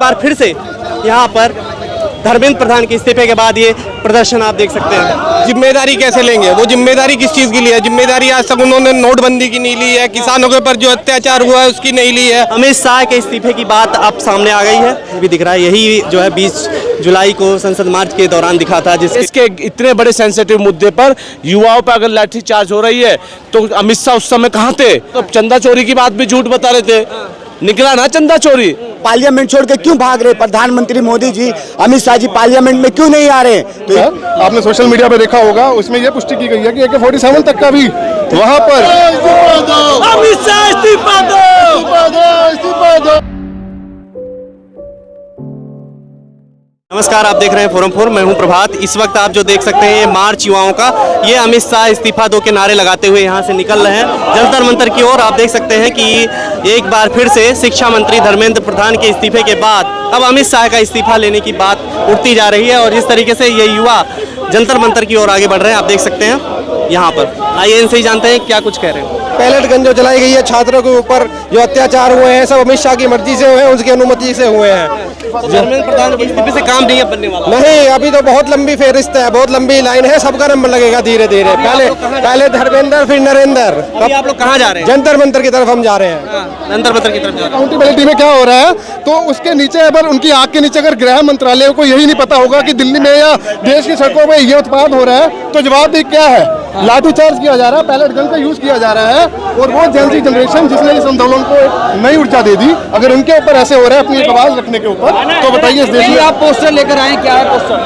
बार फिर से यहाँ पर धर्मेंद्र प्रधान के इस्तीफे के बाद ये प्रदर्शन आप देख सकते हैं। जिम्मेदारी कैसे लेंगे? वो जिम्मेदारी किस चीज़ की ली है? जिम्मेदारी आज तक उन्होंने नोटबंदी की नहीं ली है, किसानों के ऊपर जो अत्याचार हुआ है उसकी नहीं ली है। अमित शाह के इस्तीफे की बात अब सामने आ गई है, ये भी दिख रहा है। यही जो है 20 जुलाई को संसद मार्च के दौरान दिखा था, इसके इतने बड़े सेंसिटिव मुद्दे पर युवाओं पर अगर लाठी चार्ज हो रही है तो अमित शाह उस समय कहाँ थे? तो चंदा चोरी की बात भी झूठ बता रहे थे, निकला ना चंदा चोरी। पार्लियामेंट छोड़ के क्यों भाग रहे? प्रधानमंत्री मोदी जी, अमित शाह जी पार्लियामेंट में क्यों नहीं आ रहे? तो आपने सोशल मीडिया पे देखा होगा, उसमें यह पुष्टि की गई है कि AK-47 तक का भी वहां पर अमित शाह इस्तीफा दो। नमस्कार, आप देख रहे हैं फोरम 4, मैं हूं प्रभात। इस वक्त आप जो देख सकते हैं ये मार्च युवाओं का, ये अमित शाह इस्तीफा दो के नारे लगाते हुए यहां से निकल रहे हैं जंतर मंतर की ओर। आप देख सकते हैं कि एक बार फिर से शिक्षा मंत्री धर्मेंद्र प्रधान के इस्तीफे के बाद अब अमित शाह का इस्तीफा लेने की बात उठती जा रही है और जिस तरीके से ये युवा जंतर मंतर की ओर आगे बढ़ रहे हैं आप देख सकते हैं यहाँ पर। आइए इनसे ही जानते हैं क्या कुछ कह रहे हैं। पैलेट गन जो चलाई गई है छात्रों के ऊपर, जो अत्याचार हुए हैं, सब अमित शाह की मर्जी से हुए हैं, उसकी अनुमति से हुए हैं। धर्मेंद्र प्रधान के इस्तीफे से काम नहीं बनने वाला। नहीं, अभी तो बहुत लंबी फेरिस्त है, बहुत लंबी लाइन है, सबका नंबर लगेगा धीरे धीरे। पहले धर्मेंद्र, फिर नरेंद्र। अभी आप लोग कहाँ जा रहे हैं? जंतर मंतर की तरफ हम जा रहे हैं। जंतर मंतर की तरफ जा रहे हैं। अकाउंटेबिलिटी में क्या हो रहा है, तो उसके नीचे अगर उनकी आग के नीचे अगर गृह मंत्रालय को यही नहीं पता होगा कि दिल्ली में या देश की सड़कों में ये उत्पाद हो रहा है, तो जवाबदेही क्या है? लाठीचार्ज किया जा रहा है, पैलेट गन का यूज किया जा रहा है, और वो जेनजी जनरेशन जिसने इस आंदोलन को एक नई ऊर्जा दे दी, अगर उनके ऊपर ऐसे हो रहा है अपनी आवाज रखने के ऊपर, तो बताइए इस देश में। आप पोस्टर लेकर आए, क्या है पोस्टर?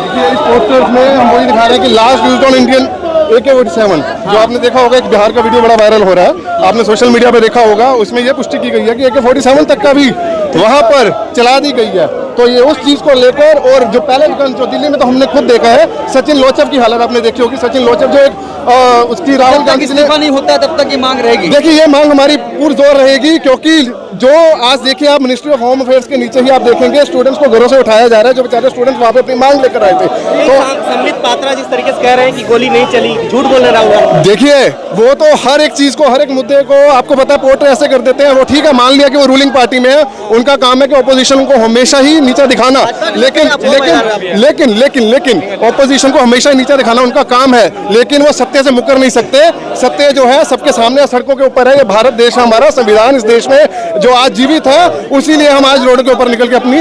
देखिए, इस पोस्टर्स में हम वही दिखा रहे हैं कि last used on Indian AK-47, जो आपने देखा होगा, एक बिहार का वीडियो बड़ा वायरल हो रहा है, आपने सोशल मीडिया पे देखा होगा, उसमें यह पुष्टि की गई है कि AK-47 तक का भी वहां पर चला दी गई है। तो ये उस चीज को लेकर, और जो पैलेट गन जो दिल्ली में तो हमने खुद देखा है, सचिन लोचव की हालत आपने देखी होगी। सचिन लोचव जो एक उसकी राहुल गांधी इस्तीफा नहीं होता है तब तक ये मांग रहेगी। देखिए, ये मांग हमारी पुरजोर रहेगी, क्योंकि जो आज देखिए आप मिनिस्ट्री ऑफ होम अफेयर्स के नीचे ही आप देखेंगे स्टूडेंट्स को घरों से उठाया जा रहा है, जो बेचारे स्टूडेंट्स वहाँ पे अपनी मांग लेकर आए थे। तो संबित पात्रा जिस तरीके से कह रहे हैं कि गोली नहीं चली, झूठ बोल रहा हुआ। देखिए, वो तो हर एक चीज को, हर एक मुद्दे को आपको पता है पोर्ट्रे ऐसे कर देते हैं। वो ठीक है, मान लिया कि वो रूलिंग पार्टी में है, उनका काम है कि ऑपोजिशन को हमेशा ही नीचा दिखाना, लेकिन ऑपोजिशन को हमेशा ही नीचा दिखाना उनका काम है, लेकिन वो सत्य से मुकर नहीं सकते। सत्य जो है सबके सामने, सड़कों के ऊपर है। ये भारत देश है हमारा, संविधान इस देश में जो आज जीवित है, उसीलिए हम आज रोड के ऊपर निकल के अपनी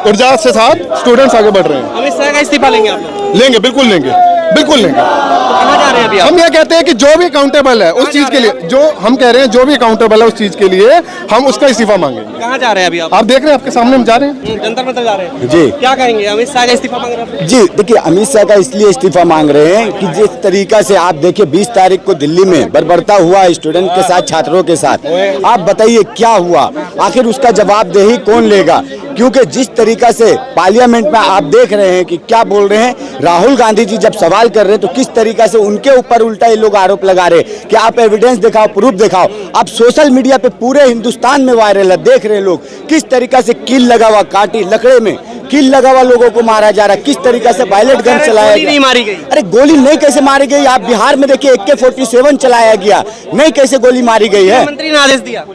ऊर्जा से साथ स्टूडेंट्स आगे बढ़ रहे हैं। अमित शाह का इस्तीफा लेंगे आप लोग? लेंगे, बिल्कुल लेंगे, बिल्कुल लेंगे। कहाँ जा रहे हैं अभी आप? हम ये कहते हैं कि जो भी अकाउंटेबल है उस चीज के लिए, जो हम कह रहे हैं जो भी अकाउंटेबल है उस चीज के लिए हम उसका इस्तीफा मांगेंगे। कहाँ जा रहे हैं अभी आप? आप देख रहे हैं, आपके सामने हम जा रहे हैं, जंतर मंतर जा रहे हैं जी। क्या कहेंगे? अमित शाह का इस्तीफा मांग रहे हैं जी, देखिए, अमित शाह का इसलिए इस्तीफा मांग रहे हैं कि जिस तरीका से आप देखिए 20 तारीख को दिल्ली में बर्बरता हुआ स्टूडेंट के साथ, छात्रों के साथ, आप बताइए क्या हुआ? आखिर उसका जवाबदेही कौन लेगा? क्योंकि जिस तरीका से पार्लियामेंट में आप देख रहे हैं कि क्या बोल रहे हैं, राहुल गांधी जी जब सवाल कर रहे हैं तो किस तरीका से उनके ऊपर उल्टा ये लोग आरोप लगा रहे हैं कि आप एविडेंस दिखाओ, प्रूफ दिखाओ। अब सोशल मीडिया पे पूरे हिंदुस्तान में वायरल है, देख रहे हैं लोग किस तरीका से कील लगा हुआ, काटी लकड़े में कील लगा हुआ लोगों को मारा जा रहा है, किस तरीका से पायलट गन चलाया गया। नहीं मारी गई। अरे गोली नहीं कैसे मारी गई? आप बिहार में देखिए AK-47 चलाया गया, नहीं कैसे गोली मारी गई है? मंत्री ने आदेश दिया,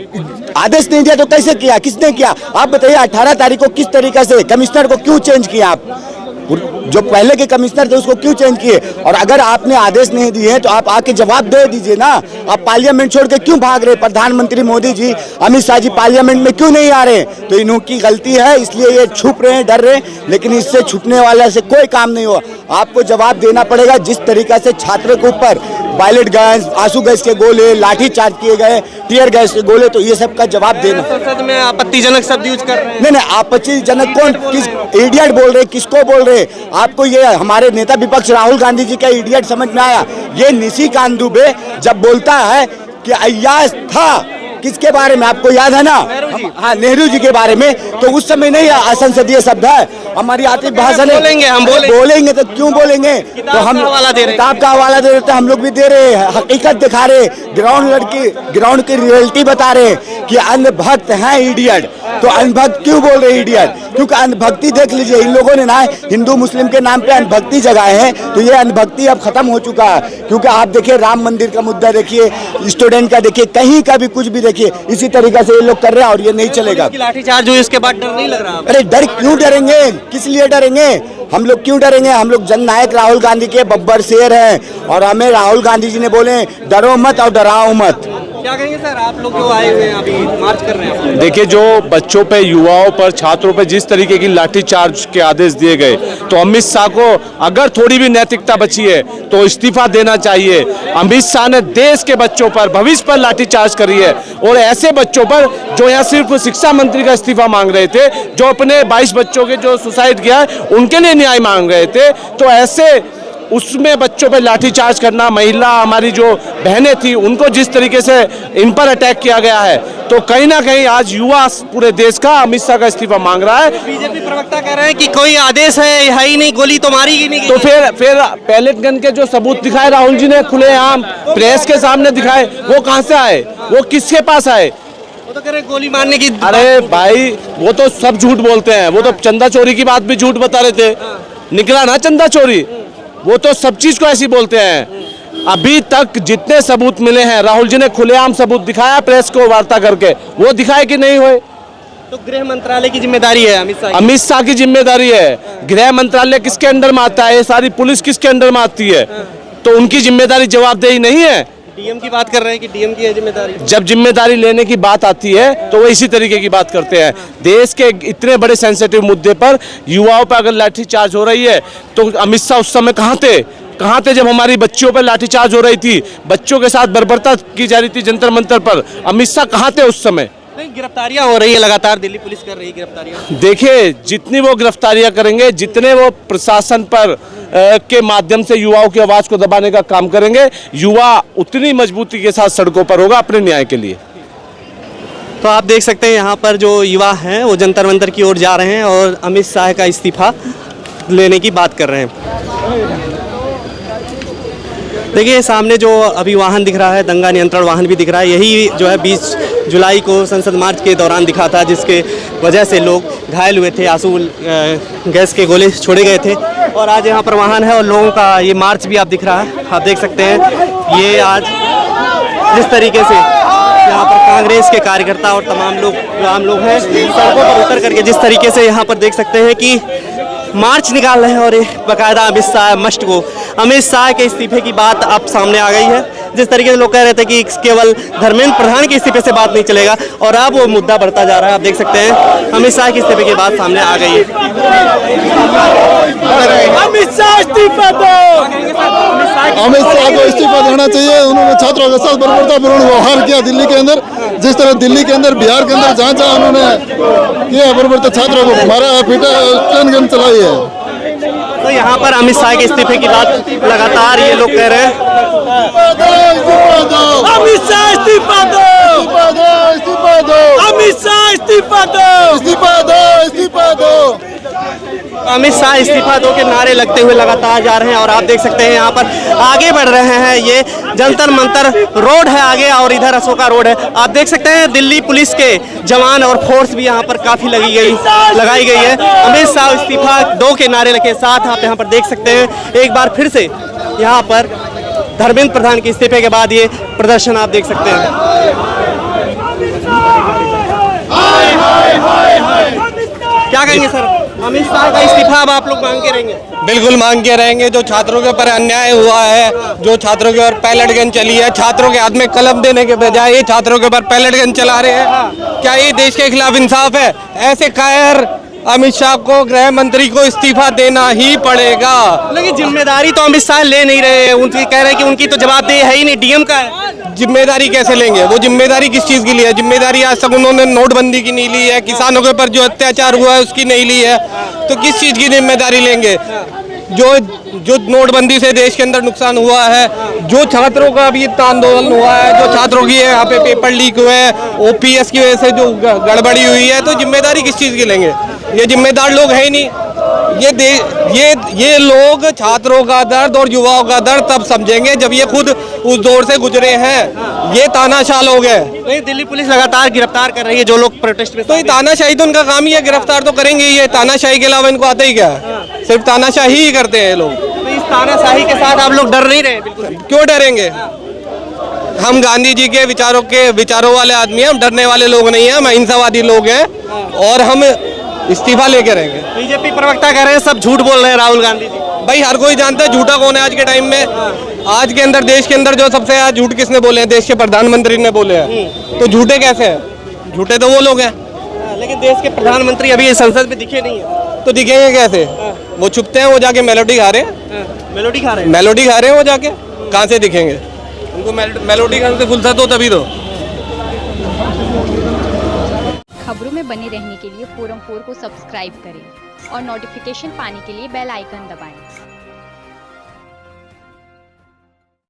आदेश नहीं दिया तो कैसे किया, किसने किया? आप बताइए, 18 तारीख को किस तरीका से कमिश्नर को क्यों चेंज किया? आप जो पहले के कमिश्नर थे उसको क्यों चेंज किए? और अगर आपने आदेश नहीं दिए हैं तो आप आके जवाब दे दीजिए ना। आप पार्लियामेंट छोड़ के क्यों भाग रहे? प्रधानमंत्री मोदी जी, अमित शाह जी पार्लियामेंट में क्यों नहीं आ रहे? तो इनकी गलती है, इसलिए ये छुप रहे हैं, डर रहे हैं, लेकिन इससे छुपने वाला से कोई काम नहीं हुआ। आपको जवाब देना पड़ेगा। जिस तरीका से छात्रों के ऊपर पायलट गैस, आंसू गैस के गोले, लाठी चार्ज किए गए, टीयर गैस के गोले, तो ये सब का जवाब देना। संसद में आपत्तिजनक शब्द यूज कर रहे हैं। नहीं, आपत्तिजनक कौन? किस इडियट बोल रहे? किसको बोल रहे? आपको ये हमारे नेता विपक्ष राहुल गांधी जी का इडियट समझ में आया? ये निशिकांत दुबे जब बोलता है कि अय्याज था, किसके बारे में आपको याद है ना? हाँ, नेहरू जी के बारे में। तो उस समय नहीं असंसदीय शब्द है, हमारी आर्थिक भाषा नहीं बोलेंगे, हम बोलेंगे तो क्यों बोलेंगे? तो हम किताब का हवाला दे रहे थे, हम लोग भी दे रहे हैं, हकीकत दिखा रहे, ग्राउंड की रियलिटी बता रहे कि अन्य भक्त हैं इडियट। तो अन्य भक्त क्यों बोल रहे इडियट? क्योंकि अंधभक्ति देख लीजिए, इन लोगों ने ना हिंदू मुस्लिम के नाम पे अंधभक्ति जगाए हैं, तो ये अंधभक्ति अब खत्म हो चुका है। क्योंकि आप देखिए राम मंदिर का मुद्दा देखिए, स्टूडेंट का देखिए, कहीं का भी कुछ भी देखिए, इसी तरीके से ये लोग कर रहे हैं और ये नहीं चलेगा। लाठीचार्ज हुई उसके बाद डर नहीं लग रहा? अरे डर क्यों डरेंगे, किस लिए डरेंगे? हम लोग क्यों डरेंगे? हम लोग जननायक राहुल गांधी के बब्बर शेर हैं और हमें राहुल गांधी जी ने बोले डरो मत और डराओ मत। क्या कहेंगे सर, आप लोग जो आए हुए हैं अभी मार्च कर रहे हैं? देखिए, जो बच्चों पे, युवाओं पर, छात्रों पे जिस तरीके की लाठीचार्ज के आदेश दिए गए, तो अमित शाह को अगर थोड़ी भी नैतिकता बची है तो इस्तीफा देना चाहिए। अमित शाह ने देश के बच्चों पर, भविष्य पर लाठीचार्ज करी है और ऐसे बच्चों पर जो यहाँ सिर्फ शिक्षा मंत्री का इस्तीफा मांग रहे थे, जो अपने 22 बच्चों के जो सुसाइड किया है उनके लिए न्याय मांग रहे थे, तो ऐसे उसमें बच्चों पे लाठीचार्ज करना, महिला हमारी जो बहनें थी उनको जिस तरीके से इन पर अटैक किया गया है, तो कहीं ना कहीं आज युवा पूरे देश का अमित शाह का इस्तीफा मांग रहा है। बीजेपी प्रवक्ता कह रहे हैं कि कोई आदेश है ही नहीं, गोली तो मारी ही नहीं। तो फिर पैलेट गन के जो सबूत दिखाए राहुल जी ने खुलेआम प्रेस के सामने दिखाए, वो कहां से आए, वो किसके पास आए? वो तो कह रहे गोली मारने की। अरे भाई, वो तो सब झूठ बोलते हैं, वो तो चंदा चोरी की बात भी झूठ बता रहे थे, निकला ना चंदा चोरी, वो तो सब चीज को ऐसी बोलते हैं। अभी तक जितने सबूत मिले हैं, राहुल जी ने खुलेआम सबूत दिखाया प्रेस को वार्ता करके, वो दिखाए कि नहीं हुए? तो गृह मंत्रालय की जिम्मेदारी है अमित शाह की। अमित शाह की जिम्मेदारी है। गृह मंत्रालय किसके अंडर में आता है? ये सारी पुलिस किसके अंडर में आती है? तो उनकी जिम्मेदारी जवाबदेही नहीं है? डीएम की बात कर रहे हैं कि डीएम की है जिम्मेदारी। जब जिम्मेदारी लेने की बात आती है तो वो इसी तरीके की बात करते हैं। देश के इतने बड़े सेंसिटिव मुद्दे पर युवाओं पर अगर लाठीचार्ज हो रही है, तो अमित शाह उस समय कहाँ थे जब हमारी बच्चियों पर लाठीचार्ज हो रही थी, बच्चों के साथ बर्बरता की जा रही थी जंतर मंतर पर? अमित शाह कहाँ थे उस समय? नहीं, गिरफ्तारियां हो रही है लगातार, दिल्ली पुलिस कर रही है गिरफ्तारियां। देखिए, जितनी वो गिरफ्तारियां करेंगे, जितने वो प्रशासन पर के माध्यम से युवाओं की आवाज को दबाने का काम करेंगे, युवा उतनी मजबूती के साथ सड़कों पर होगा अपने न्याय के लिए। तो आप देख सकते हैं यहाँ पर जो युवा हैं वो जंतर मंतर की ओर जा रहे हैं और अमित शाह का इस्तीफा लेने की बात कर रहे हैं। देखिए सामने जो अभी वाहन दिख रहा है, दंगा नियंत्रण वाहन भी दिख रहा है, यही जो है 20 जुलाई को संसद मार्च के दौरान दिखा था, जिसके वजह से लोग घायल हुए थे, आंसू गैस के गोले छोड़े गए थे। और आज यहाँ पर वाहन है और लोगों का ये मार्च भी आप दिख रहा है, आप देख सकते हैं। ये आज जिस तरीके से यहाँ पर कांग्रेस के कार्यकर्ता और तमाम लोग जो आम लोग हैं सड़कों पर उतर करके जिस तरीके से यहाँ पर देख सकते हैं कि मार्च निकाल रहे हैं और बाकायदा अमित शाह के इस्तीफे की बात अब सामने आ गई है। जिस तरीके से लोग कह रहे थे कि केवल धर्मेंद्र प्रधान के इस्तीफे से बात नहीं चलेगा, और अब वो मुद्दा बढ़ता जा रहा है। आप देख सकते हैं अमित शाह के इस्तीफे की बात सामने आ गई है। अमित शाह इस्तीफा दो, अमित शाह को इस्तीफा देना चाहिए। उन्होंने छात्रों के साथ बर्बरतापूर्ण व्यवहार किया दिल्ली के अंदर, जिस तरह दिल्ली के अंदर, बिहार के अंदर जहाँ उन्होंने किया बर्बरता, छात्रों को मारा, पीटा, ट्रेन गन चलाई है। तो यहाँ पर अमित शाह के इस्तीफे की बात लगातार ये लोग कह रहे हैं। अमित शाह इस्तीफा दो, इस्तीफा दो, अमित शाह इस्तीफा दो, इस्तीफा दो, इस्तीफा दो। अमित शाह इस्तीफा दो के नारे लगते हुए लगातार जा रहे हैं और आप देख सकते हैं यहाँ पर आगे बढ़ रहे हैं। ये जंतर मंतर रोड है आगे और इधर अशोका रोड है। आप देख सकते हैं दिल्ली पुलिस के जवान और फोर्स भी यहाँ पर काफी लगाई गई है। अमित शाह इस्तीफा दो के नारे के साथ आप यहाँ पर देख सकते हैं एक बार फिर से यहाँ पर धर्मेंद्र प्रधान के इस्तीफे के बाद ये प्रदर्शन आप देख सकते हैं। क्या कहेंगे सर, अमित शाह का इस्तीफा अब आप लोग मांग के रहेंगे? बिल्कुल मांग के रहेंगे। जो छात्रों के ऊपर अन्याय हुआ है, जो छात्रों के ऊपर पैलेट गन चली है, छात्रों के हाथ में कलम देने के बजाय ये छात्रों के ऊपर पैलेट गन चला रहे हैं, क्या ये देश के खिलाफ इंसाफ है? ऐसे कायर अमित शाह को, गृह मंत्री को इस्तीफा देना ही पड़ेगा। लेकिन जिम्मेदारी तो अमित शाह ले नहीं रहे हैं, उनकी कह रहे हैं कि उनकी तो जवाबदेही है ही नहीं, डीएम का है। जिम्मेदारी कैसे लेंगे? वो जिम्मेदारी किस चीज़ की ली है? जिम्मेदारी आज तक उन्होंने नोटबंदी की नहीं ली है, किसानों के ऊपर जो अत्याचार हुआ है उसकी नहीं ली है, तो किस चीज़ की जिम्मेदारी लेंगे? जो नोटबंदी से देश के अंदर नुकसान हुआ है, जो छात्रों का अभी इतना आंदोलन हुआ है, जो छात्रों की यहाँ पे पेपर लीक हुए हैं, ओपीएस की वजह से जो गड़बड़ी हुई है, तो जिम्मेदारी किस चीज़ की लेंगे? ये जिम्मेदार लोग है ही नहीं। ये लोग छात्रों का दर्द और युवाओं का दर्द तब समझेंगे जब ये खुद उस दौर से गुजरे हैं। ये तानाशाह लोग हैं। नहीं, दिल्ली पुलिस लगातार गिरफ्तार कर रही है जो लोग प्रोटेस्ट में तो ये तानाशाही तो उनका काम ही है, गिरफ्तार तो करेंगे ही। ये तानाशाही के अलावा इनको आता ही क्या है? सिर्फ तानाशाही ही करते हैं ये लोग। तो इस तानाशाही के साथ आप लोग डर नहीं रहे बिल्कुल भी? क्यों डरेंगे? हम गांधी जी के विचारों वाले आदमी हैं, हम डरने वाले लोग नहीं हैं, हम अहिंसावादी लोग हैं और हम इस्तीफा लेके रहेंगे। बीजेपी प्रवक्ता कह रहे हैं सब झूठ बोल रहे हैं राहुल गांधी जी। भाई हर कोई जानता है झूठा कौन है आज के टाइम में। आज के अंदर देश के अंदर जो सबसे ज्यादा झूठ किसने बोले हैं? देश के प्रधानमंत्री ने बोले हैं। तो झूठे कैसे हैं? झूठे तो वो लोग हैं। लेकिन देश के प्रधानमंत्री अभी संसद में दिखे नहीं है। तो दिखेंगे कैसे? वो छुपते हैं, वो जाके मेलोडी खा रहे हैं। मेलोडी खा रहे हैं? मेलोडी खा रहे हैं वो जाके, कहाँ से दिखेंगे? उनको मेलोडी खाने से फुर्सत हो तभी तो। खबरों में बने रहने के लिए फोरम 4 को सब्सक्राइब करें और नोटिफिकेशन पाने के लिए बेल आइकन दबाएं।